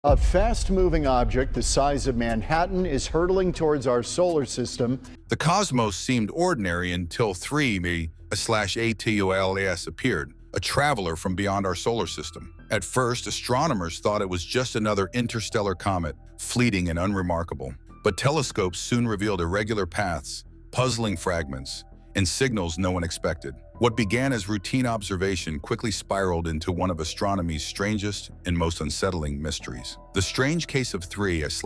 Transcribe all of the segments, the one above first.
A fast-moving object the size of Manhattan is hurtling towards our solar system. The cosmos seemed ordinary until 3-ATOLAS appeared, a traveler from beyond our solar system. At first, astronomers thought it was just another interstellar comet, fleeting and unremarkable. But telescopes soon revealed irregular paths, puzzling fragments, and signals no one expected. What began as routine observation quickly spiraled into one of astronomy's strangest and most unsettling mysteries. The strange case of 3-ATLAS.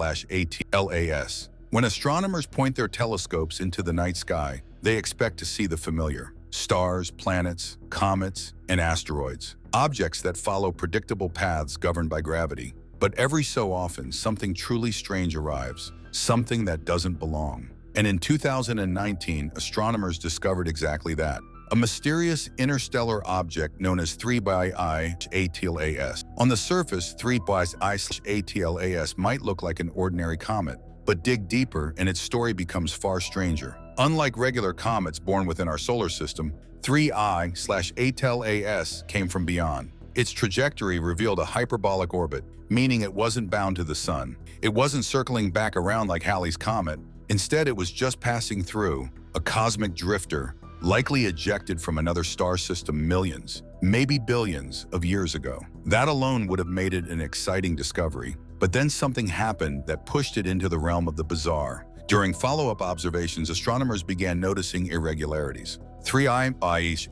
When astronomers point their telescopes into the night sky, they expect to see the familiar: stars, planets, comets, and asteroids, objects that follow predictable paths governed by gravity. But every so often, something truly strange arrives, something that doesn't belong. And in 2019, astronomers discovered exactly that. A mysterious interstellar object known as 3-ATLAS. On the surface, 3-ATLAS might look like an ordinary comet, but dig deeper and its story becomes far stranger. Unlike regular comets born within our solar system, 3-ATLAS came from beyond. Its trajectory revealed a hyperbolic orbit, meaning it wasn't bound to the sun. It wasn't circling back around like Halley's Comet. Instead, it was just passing through, a cosmic drifter, likely ejected from another star system millions, maybe billions of years ago. That alone would have made it an exciting discovery. But then something happened that pushed it into the realm of the bizarre. During follow-up observations, astronomers began noticing irregularities. 3-ATLAS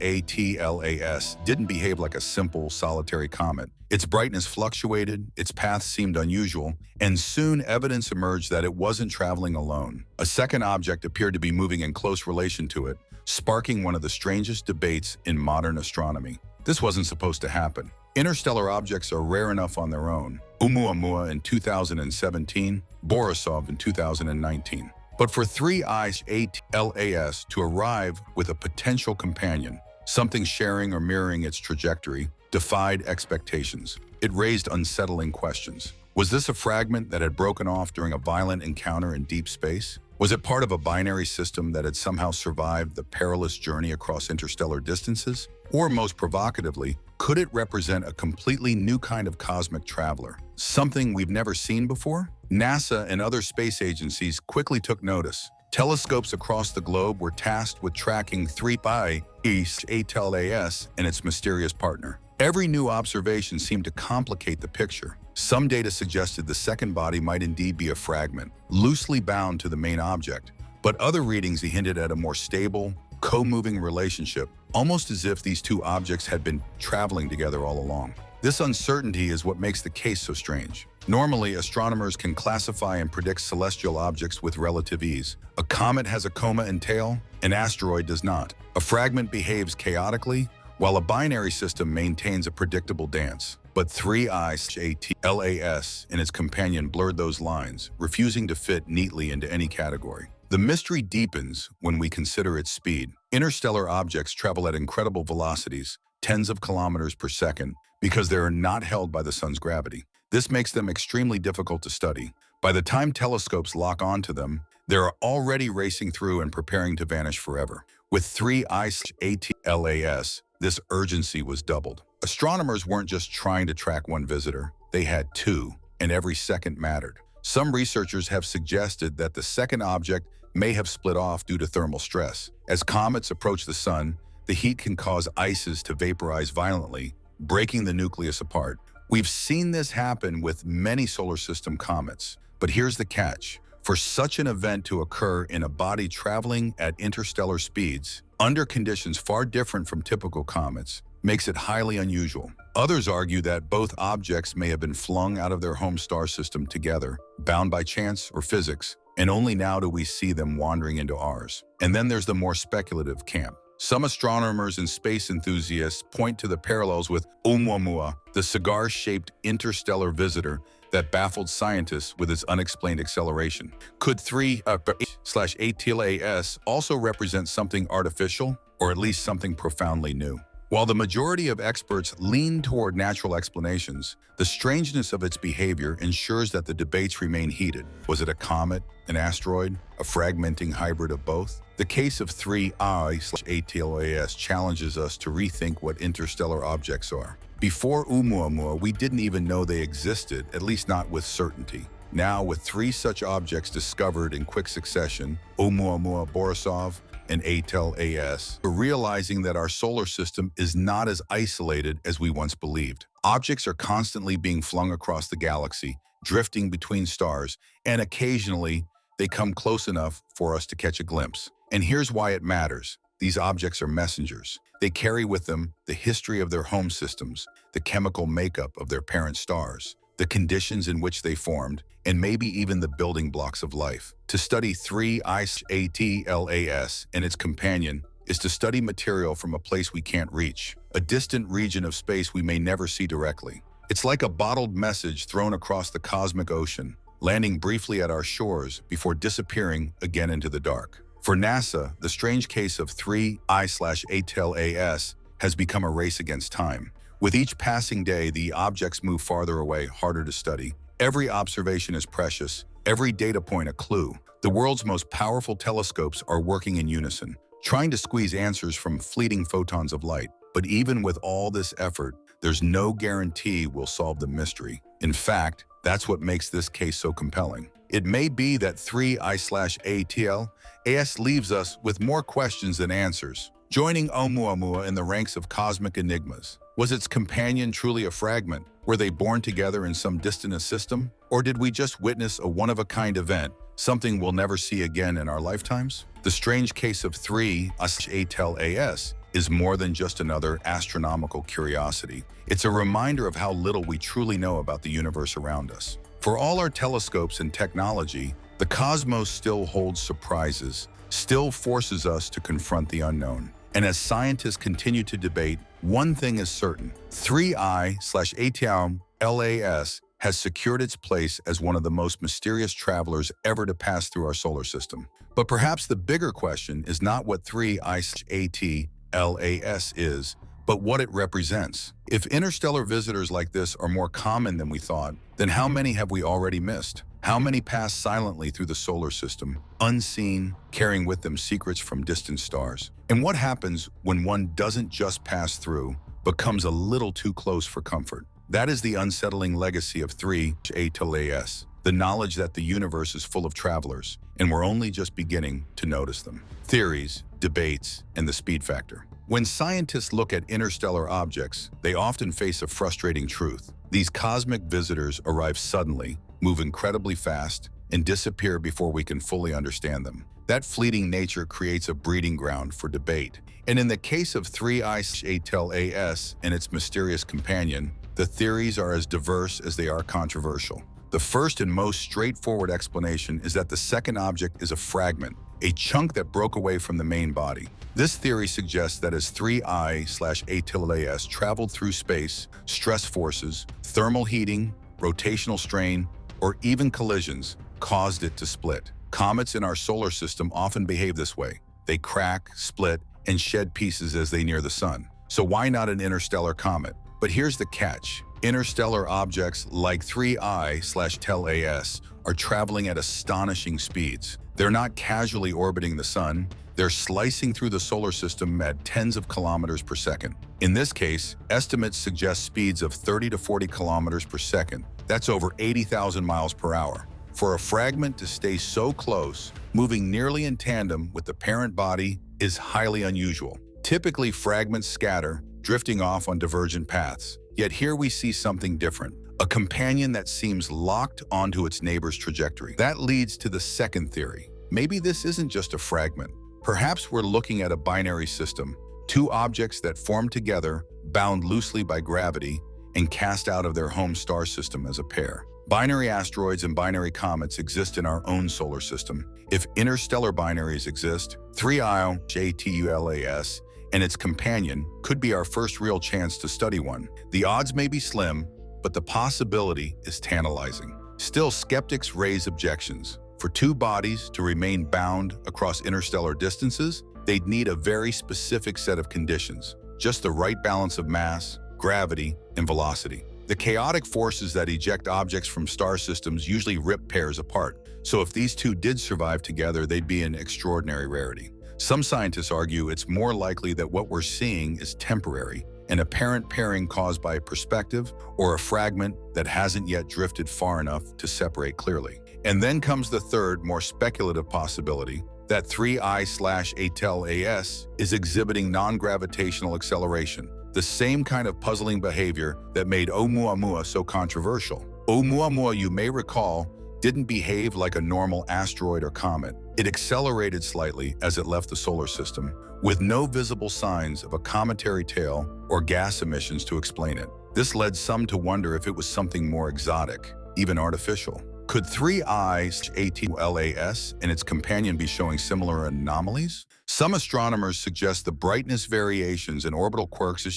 didn't behave like a simple, solitary comet. Its brightness fluctuated, its path seemed unusual, and soon evidence emerged that it wasn't traveling alone. A second object appeared to be moving in close relation to it, sparking one of the strangest debates in modern astronomy. This wasn't supposed to happen. Interstellar objects are rare enough on their own. Oumuamua in 2017, Borisov in 2019. But for 3-ATLAS to arrive with a potential companion, something sharing or mirroring its trajectory, defied expectations. It raised unsettling questions. Was this a fragment that had broken off during a violent encounter in deep space? Was it part of a binary system that had somehow survived the perilous journey across interstellar distances? Or most provocatively, could it represent a completely new kind of cosmic traveler? Something we've never seen before? NASA and other space agencies quickly took notice. Telescopes across the globe were tasked with tracking 3-ATLAS and its mysterious partner. Every new observation seemed to complicate the picture. Some data suggested the second body might indeed be a fragment, loosely bound to the main object, but other readings hinted at a more stable, co-moving relationship, almost as if these two objects had been traveling together all along. This uncertainty is what makes the case so strange. Normally, astronomers can classify and predict celestial objects with relative ease. A comet has a coma and tail, an asteroid does not. A fragment behaves chaotically, while a binary system maintains a predictable dance. But 3-ATLAS and its companion blurred those lines, refusing to fit neatly into any category. The mystery deepens when we consider its speed. Interstellar objects travel at incredible velocities, tens of kilometers per second, because they are not held by the sun's gravity. This makes them extremely difficult to study. By the time telescopes lock onto them, they're already racing through and preparing to vanish forever. With 3-ATLAS, this urgency was doubled. Astronomers weren't just trying to track one visitor, they had two, and every second mattered. Some researchers have suggested that the second object may have split off due to thermal stress. As comets approach the sun, the heat can cause ices to vaporize violently, breaking the nucleus apart. We've seen this happen with many solar system comets. But here's the catch. For such an event to occur in a body traveling at interstellar speeds, under conditions far different from typical comets, makes it highly unusual. Others argue that both objects may have been flung out of their home star system together, bound by chance or physics, and only now do we see them wandering into ours. And then there's the more speculative camp. Some astronomers and space enthusiasts point to the parallels with Oumuamua, the cigar-shaped interstellar visitor that baffled scientists with its unexplained acceleration. Could 3-ATLAS also represent something artificial, or at least something profoundly new? While the majority of experts lean toward natural explanations, the strangeness of its behavior ensures that the debates remain heated. Was it a comet, an asteroid, a fragmenting hybrid of both? The case of 3I/ATLAS challenges us to rethink what interstellar objects are. Before Oumuamua, we didn't even know they existed, at least not with certainty. Now, with 3 such objects discovered in quick succession, Oumuamua, Borisov, and ATLAS, we're realizing that our solar system is not as isolated as we once believed. Objects are constantly being flung across the galaxy, drifting between stars, and occasionally they come close enough for us to catch a glimpse. And here's why it matters. These objects are messengers. They carry with them the history of their home systems, the chemical makeup of their parent stars, the conditions in which they formed, and maybe even the building blocks of life. To study 3I/ATLAS and its companion is to study material from a place we can't reach, a distant region of space we may never see directly. It's like a bottled message thrown across the cosmic ocean, landing briefly at our shores before disappearing again into the dark. For NASA, the strange case of 3I/ATLAS has become a race against time. With each passing day, the objects move farther away, harder to study. Every observation is precious, every data point a clue. The world's most powerful telescopes are working in unison, trying to squeeze answers from fleeting photons of light. But even with all this effort, there's no guarantee we'll solve the mystery. In fact, that's what makes this case so compelling. It may be that 3I/ATLAS leaves us with more questions than answers, joining Oumuamua in the ranks of cosmic enigmas. Was its companion truly a fragment? Were they born together in some distant system? Or did we just witness a one-of-a-kind event, something we'll never see again in our lifetimes? The strange case of 3I/ATLAS is more than just another astronomical curiosity. It's a reminder of how little we truly know about the universe around us. For all our telescopes and technology, the cosmos still holds surprises, still forces us to confront the unknown. And as scientists continue to debate, one thing is certain: 3I/ATLAS has secured its place as one of the most mysterious travelers ever to pass through our solar system. But perhaps the bigger question is not what 3I/ATLAS is, but what it represents. If interstellar visitors like this are more common than we thought, then how many have we already missed? How many pass silently through the solar system, unseen, carrying with them secrets from distant stars? And what happens when one doesn't just pass through, but comes a little too close for comfort? That is the unsettling legacy of 3I/ATLAS, the knowledge that the universe is full of travelers, and we're only just beginning to notice them. Theories, debates, and the speed factor. When scientists look at interstellar objects, they often face a frustrating truth. These cosmic visitors arrive suddenly, move incredibly fast, and disappear before we can fully understand them. That fleeting nature creates a breeding ground for debate. And in the case of 3I/ATLAS and its mysterious companion, the theories are as diverse as they are controversial. The first and most straightforward explanation is that the second object is a fragment, a chunk that broke away from the main body. This theory suggests that as 3I/ATLAS traveled through space, stress forces, thermal heating, rotational strain, or even collisions caused it to split. Comets in our solar system often behave this way. They crack, split, and shed pieces as they near the sun. So why not an interstellar comet? But here's the catch. Interstellar objects like 3I/ATLAS are traveling at astonishing speeds. They're not casually orbiting the sun. They're slicing through the solar system at tens of kilometers per second. In this case, estimates suggest speeds of 30 to 40 kilometers per second. That's over 80,000 miles per hour. For a fragment to stay so close, moving nearly in tandem with the parent body is highly unusual. Typically, fragments scatter, drifting off on divergent paths. Yet here we see something different, a companion that seems locked onto its neighbor's trajectory. That leads to the second theory. Maybe this isn't just a fragment. Perhaps we're looking at a binary system, two objects that form together, bound loosely by gravity, and cast out of their home star system as a pair. Binary asteroids and binary comets exist in our own solar system. If interstellar binaries exist, 3I/ATLAS and its companion could be our first real chance to study one. The odds may be slim, but the possibility is tantalizing. Still, skeptics raise objections. For two bodies to remain bound across interstellar distances, they'd need a very specific set of conditions. just the right balance of mass, gravity, and velocity. The chaotic forces that eject objects from star systems usually rip pairs apart, so if these two did survive together, they'd be an extraordinary rarity. Some scientists argue it's more likely that what we're seeing is temporary, an apparent pairing caused by perspective or a fragment that hasn't yet drifted far enough to separate clearly. And then comes the third, more speculative possibility, that 3I/ATEL-AS is exhibiting non-gravitational acceleration, the same kind of puzzling behavior that made Oumuamua so controversial. Oumuamua, you may recall, didn't behave like a normal asteroid or comet. It accelerated slightly as it left the solar system, with no visible signs of a cometary tail or gas emissions to explain it. This led some to wonder if it was something more exotic, even artificial. Could 3I/ATEL-AS and its companion be showing similar anomalies? Some astronomers suggest the brightness variations and orbital quirks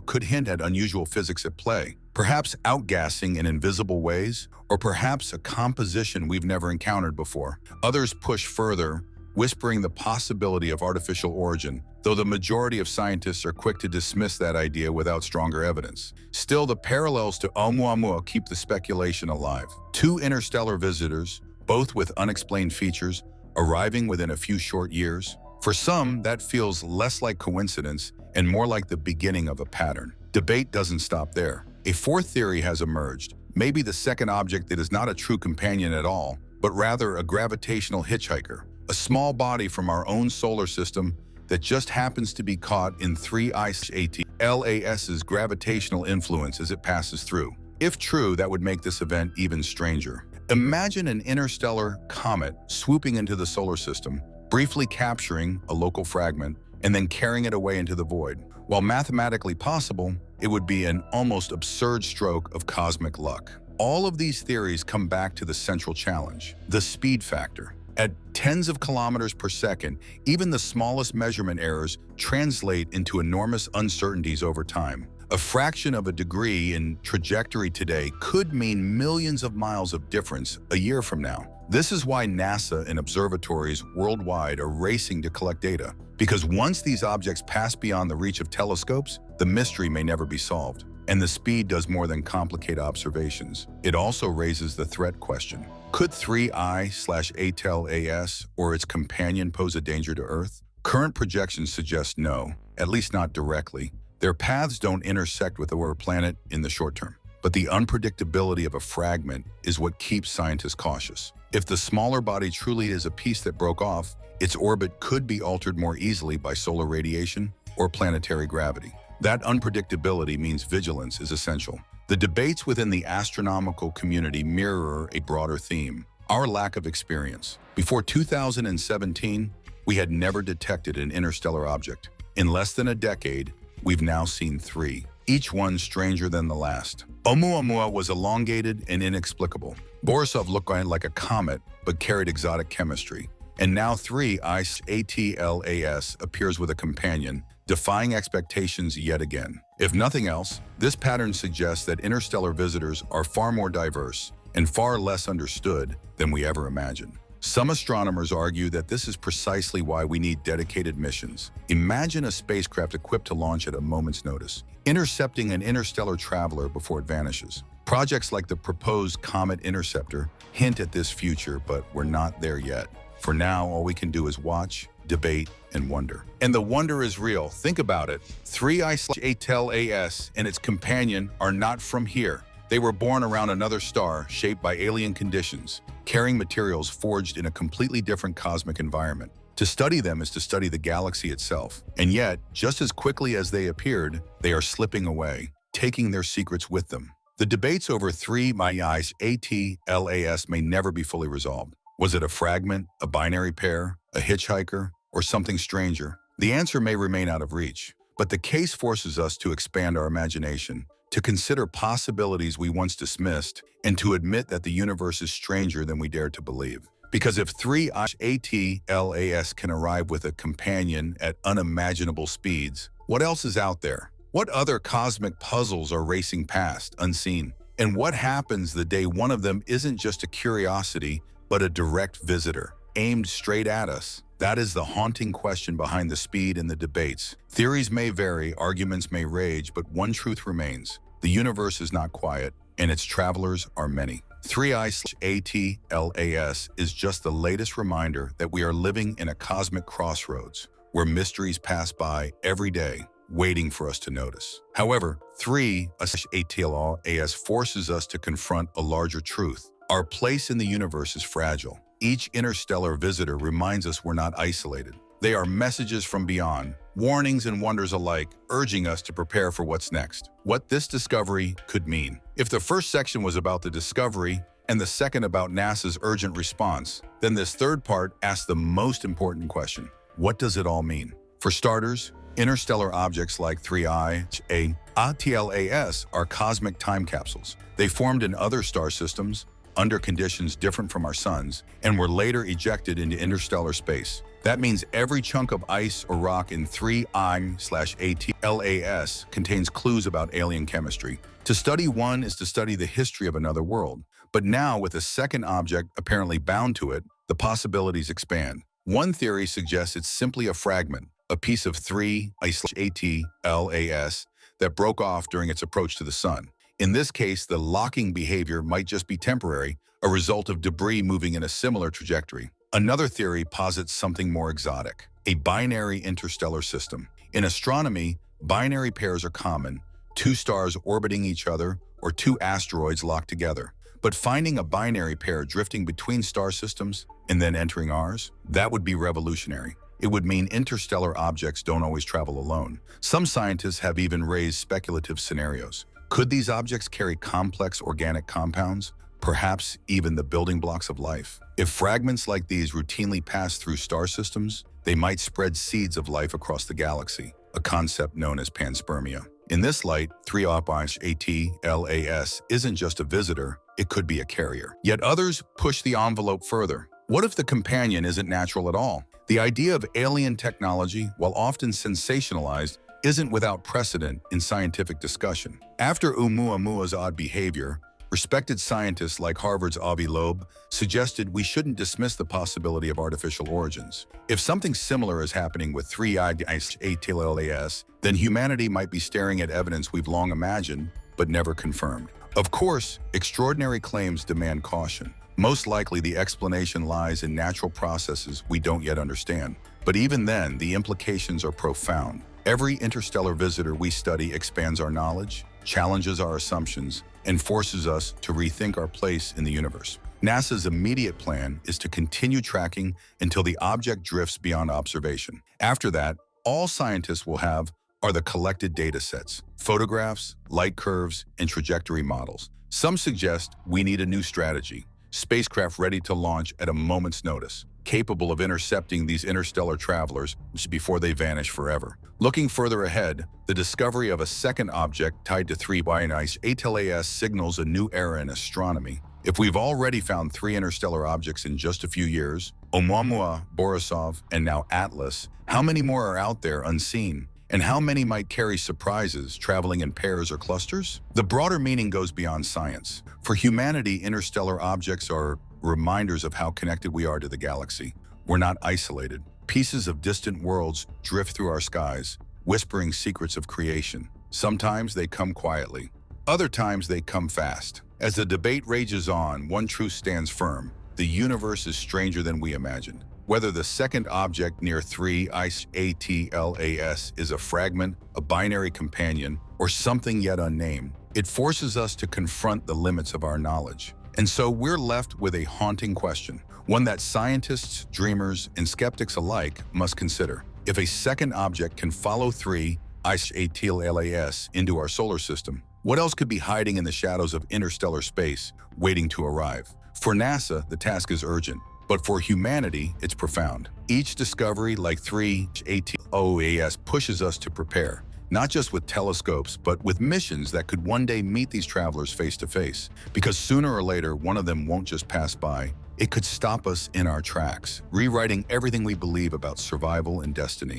could hint at unusual physics at play, perhaps outgassing in invisible ways, or perhaps a composition we've never encountered before. Others push further, whispering the possibility of artificial origin, though the majority of scientists are quick to dismiss that idea without stronger evidence. Still, the parallels to Oumuamua keep the speculation alive. Two interstellar visitors, both with unexplained features, arriving within a few short years. For some, that feels less like coincidence and more like the beginning of a pattern. Debate doesn't stop there. A fourth theory has emerged, maybe the second object that is not a true companion at all, but rather a gravitational hitchhiker, a small body from our own solar system that just happens to be caught in 3I/ATEL-AS's gravitational influence as it passes through. If true, that would make this event even stranger. Imagine an interstellar comet swooping into the solar system, briefly capturing a local fragment, and then carrying it away into the void. While mathematically possible, it would be an almost absurd stroke of cosmic luck. All of these theories come back to the central challenge, the speed factor. At tens of kilometers per second, even the smallest measurement errors translate into enormous uncertainties over time. A fraction of a degree in trajectory today could mean millions of miles of difference a year from now. This is why NASA and observatories worldwide are racing to collect data, because once these objects pass beyond the reach of telescopes, the mystery may never be solved. And the speed does more than complicate observations. It also raises the threat question. Could 3I/ATEL-AS or its companion pose a danger to Earth? Current projections suggest no, at least not directly. Their paths don't intersect with our planet in the short term. But the unpredictability of a fragment is what keeps scientists cautious. If the smaller body truly is a piece that broke off, its orbit could be altered more easily by solar radiation or planetary gravity. That unpredictability means vigilance is essential. The debates within the astronomical community mirror a broader theme: our lack of experience. Before 2017, we had never detected an interstellar object. In less than a decade, we've now seen three, each one stranger than the last. Oumuamua was elongated and inexplicable. Borisov looked like a comet, but carried exotic chemistry. And now 3I/ATEL-AS appears with a companion, defying expectations yet again. If nothing else, this pattern suggests that interstellar visitors are far more diverse and far less understood than we ever imagined. Some astronomers argue that this is precisely why we need dedicated missions. Imagine a spacecraft equipped to launch at a moment's notice, intercepting an interstellar traveler before it vanishes. Projects like the proposed Comet Interceptor hint at this future, but we're not there yet. For now, all we can do is watch, debate, and wonder. And the wonder is real. Think about it. 3I/ATEL-AS and its companion are not from here. They were born around another star shaped by alien conditions, carrying materials forged in a completely different cosmic environment. To study them is to study the galaxy itself. And yet, just as quickly as they appeared, they are slipping away, taking their secrets with them. The debates over 3I/ATEL-AS may never be fully resolved. Was it a fragment, a binary pair, a hitchhiker, or something stranger? The answer may remain out of reach, but the case forces us to expand our imagination, to consider possibilities we once dismissed, and to admit that the universe is stranger than we dared to believe. Because if 3I/ATEL-AS can arrive with a companion at unimaginable speeds, what else is out there? What other cosmic puzzles are racing past, unseen? And what happens the day one of them isn't just a curiosity, but a direct visitor, aimed straight at us? That is the haunting question behind the speed in the debates. Theories may vary, arguments may rage, but one truth remains. The universe is not quiet, and its travelers are many. 3I/ATLAS is just the latest reminder that we are living in a cosmic crossroads where mysteries pass by every day, waiting for us to notice. However, 3I/ATLAS forces us to confront a larger truth. Our place in the universe is fragile. Each interstellar visitor reminds us we're not isolated. They are messages from beyond, warnings and wonders alike, urging us to prepare for what's next. What this discovery could mean. If the first section was about the discovery and the second about NASA's urgent response, then this third part asks the most important question. What does it all mean? For starters, interstellar objects like 3I/ATLAS are cosmic time capsules. They formed in other star systems, under conditions different from our sun's, and were later ejected into interstellar space. That means every chunk of ice or rock in 3I/ATLAS contains clues about alien chemistry. To study one is to study the history of another world. But now, with a second object apparently bound to it, the possibilities expand. One theory suggests it's simply a fragment, a piece of 3I/ATLAS that broke off during its approach to the sun. In this case, the locking behavior might just be temporary, a result of debris moving in a similar trajectory. Another theory posits something more exotic, a binary interstellar system. In astronomy, binary pairs are common, two stars orbiting each other or two asteroids locked together. But finding a binary pair drifting between star systems and then entering ours, that would be revolutionary. It would mean interstellar objects don't always travel alone. Some scientists have even raised speculative scenarios. Could these objects carry complex organic compounds, perhaps even the building blocks of life? If fragments like these routinely pass through star systems, they might spread seeds of life across the galaxy, a concept known as panspermia. In this light, 3I/ATLAS isn't just a visitor, it could be a carrier. Yet others push the envelope further. What if the companion isn't natural at all? The idea of alien technology, while often sensationalized, isn't without precedent in scientific discussion. After Oumuamua's odd behavior, respected scientists like Harvard's Avi Loeb suggested we shouldn't dismiss the possibility of artificial origins. If something similar is happening with 3I/ATLAS, then humanity might be staring at evidence we've long imagined but never confirmed. Of course, extraordinary claims demand caution. Most likely the explanation lies in natural processes we don't yet understand. But even then, the implications are profound. Every interstellar visitor we study expands our knowledge, challenges our assumptions, and forces us to rethink our place in the universe. NASA's immediate plan is to continue tracking until the object drifts beyond observation. After that, all scientists will have are the collected data sets, photographs, light curves, and trajectory models. Some suggest we need a new strategy, spacecraft ready to launch at a moment's notice, capable of intercepting these interstellar travelers before they vanish forever. Looking further ahead, the discovery of a second object tied to 3I/ATLAS signals a new era in astronomy. If we've already found 3 interstellar objects in just a few years, Oumuamua, Borisov, and now Atlas, how many more are out there unseen? And how many might carry surprises, traveling in pairs or clusters? The broader meaning goes beyond science. For humanity, interstellar objects are reminders of how connected we are to the galaxy. We're not isolated. Pieces of distant worlds drift through our skies, whispering secrets of creation. Sometimes they come quietly. Other times they come fast. As the debate rages on, one truth stands firm. The universe is stranger than we imagined. Whether the second object near 3I/ATLAS is a fragment, a binary companion, or something yet unnamed, it forces us to confront the limits of our knowledge. And so we're left with a haunting question, one that scientists, dreamers, and skeptics alike must consider. If a second object can follow 3I/ATLAS into our solar system, what else could be hiding in the shadows of interstellar space, waiting to arrive? For NASA, the task is urgent. But for humanity, it's profound. Each discovery, like 3I/ATLAS, pushes us to prepare, not just with telescopes, but with missions that could one day meet these travelers face to face. Because sooner or later, one of them won't just pass by. It could stop us in our tracks, rewriting everything we believe about survival and destiny.